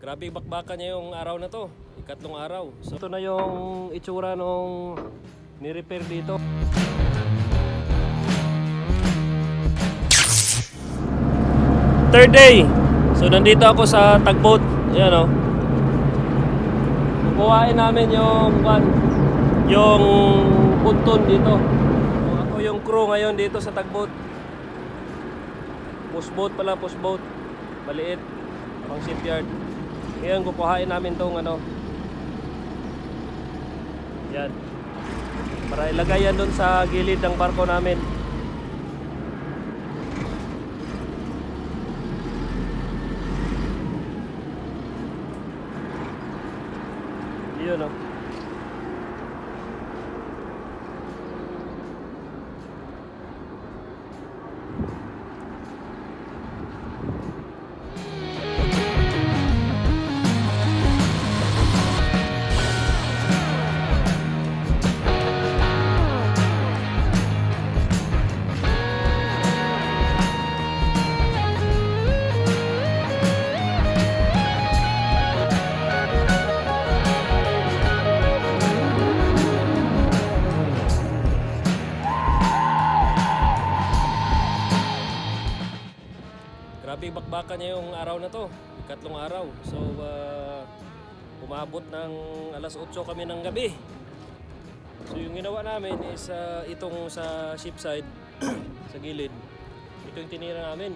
Grabe bakbakan niya yung araw na to, ikatlong araw. So ito na yung itsura nung ni-repair dito. Third day. So nandito ako sa tugboat. Ayan o. Kukuhain namin yung punton dito. So, ako yung crew ngayon dito sa tugboat. Pushboat pala, pushboat. Maliit. Pang shipyard. Ngayon kukuhain namin tong yan. Para ilagay yan dun sa gilid ng barko namin. Yun o. Grabe bakbakan niya yung araw na to, ikatlong araw. So umabot ng alas 8 kami ng gabi. So yung ginawa namin is itong sa shipside sa gilid. Ito yung tinira namin.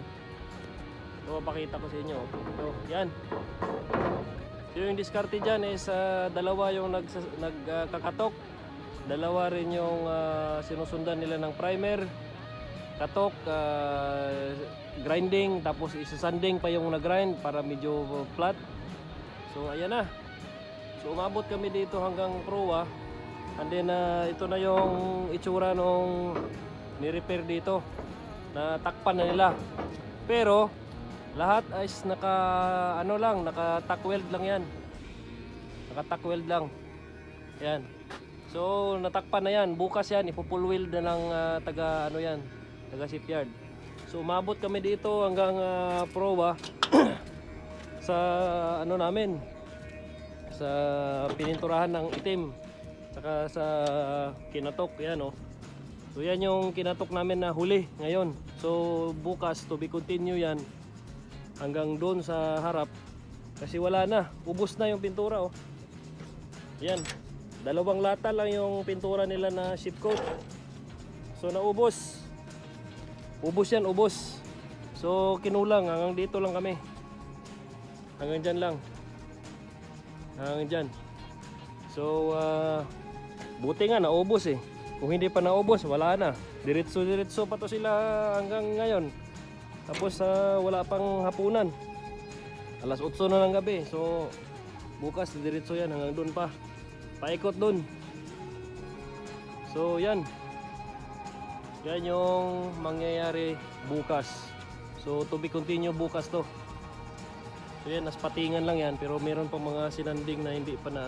So papakita ko sa inyo. So yan. So yung diskarte dyan is dalawa yung nagkakatok. Dalawa rin yung sinusundan nila ng primer, katok, grinding, tapos isasanding pa yung nag-grind para medyo flat. So ayan na. So umabot kami dito hanggang proa. And then ito na yung itsura nung ni-repair dito. Natakpan na nila. Pero lahat is naka-tack weld lang yan. Naka-tack weld lang. Yan. So natakpan na yan. Bukas yan ipo-full weld na ng taga shipyard. So umabot kami dito hanggang proa sa namin, sa pininturahan ng itim, saka sa kinatok. Yan o. So yan yung kinatok namin na huli ngayon. So bukas to be continue yan hanggang doon sa harap, kasi wala na, ubos na yung pintura o. Yan, 2 lata lang yung pintura nila na ship coat. So naubos. Ubos yan, ubos. So kinulang, hanggang dito lang kami. Hanggang dyan lang. Hanggang dyan. So buti nga naubos eh. Kung hindi pa naubos, wala na. Diretso pa to sila hanggang ngayon. Tapos wala pang hapunan. Alas 8 na ng gabi. So bukas diretso yan hanggang doon pa. Paikot doon. So yan. Yan yung mangyayari bukas. So to be continue bukas to. So yan, naspatingan lang yan. Pero meron pang mga sinanding na hindi pa na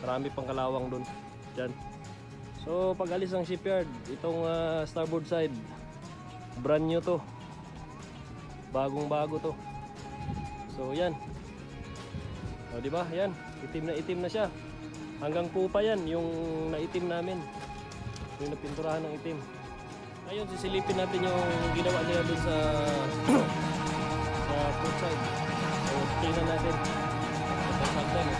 marami pang kalawang doon. Diyan. So pag alis ng shipyard, itong starboard side, brand new to. Bagong bago to. So yan. O diba? Yan. Itim na siya. Hanggang pupa yan yung naitim namin. Yung napinturahan ng itim. Ngayon sisilipin natin yung ginawa nila dun sa port side. So tingnan natin. Pagkakagdan eh.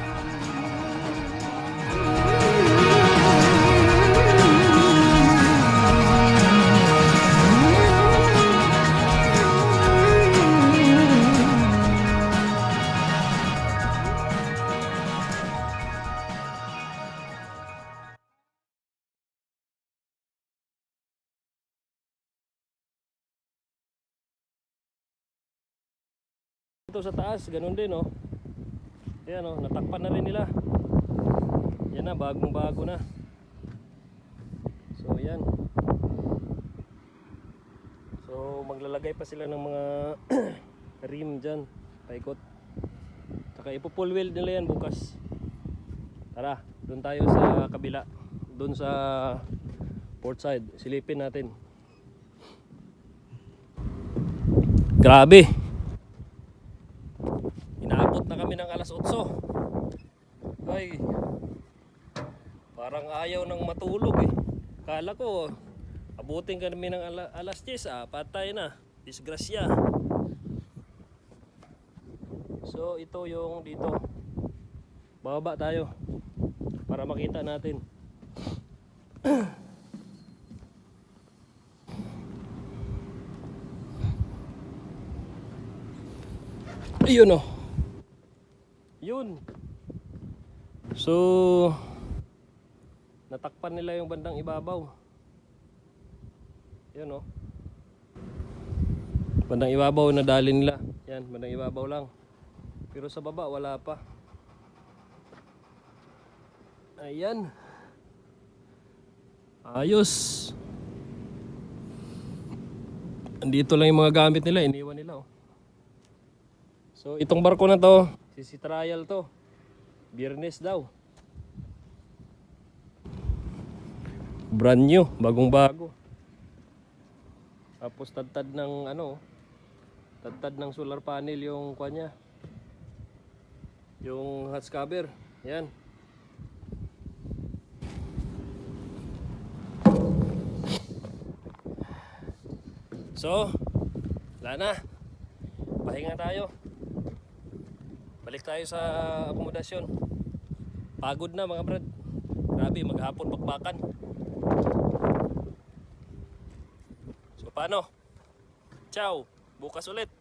Ito sa taas, ganun din oh. Ayan oh, natakpan na rin nila. Yan na, bagong bago na. So yan. So maglalagay pa sila ng mga rim dyan, paikot. Saka ipo-full weld nila yan bukas. Tara, doon tayo sa kabila. Doon sa port side, silipin natin. Grabe. Umabot na kami ng alas 8. Ay, parang ayaw nang matulog eh. Kala ko, abutin kami ng alas 10, patay na. Disgrasya. So, ito yung dito. Bababa tayo para makita natin. Ayun oh. Yun. So, natakpan nila yung bandang ibabaw. Yun oh. Bandang ibabaw na dali nila. Yan, bandang ibabaw lang. Pero sa baba wala pa. Ayan. Ayos. Andito lang yung mga gamit nila, iniwan nila oh. So itong barko na to, si trial to. Biyernes daw. Brand new, bagong bago. Tapos tadtad ng ano, tadtad ng solar panel yung kanya. Yung hatch cover. Yan. So, wala na. Pahinga tayo. Balik tayo sa akomodasyon. Pagod na mga brad. Grabe, maghapon bakbakan. So paano? Ciao, bukas ulit.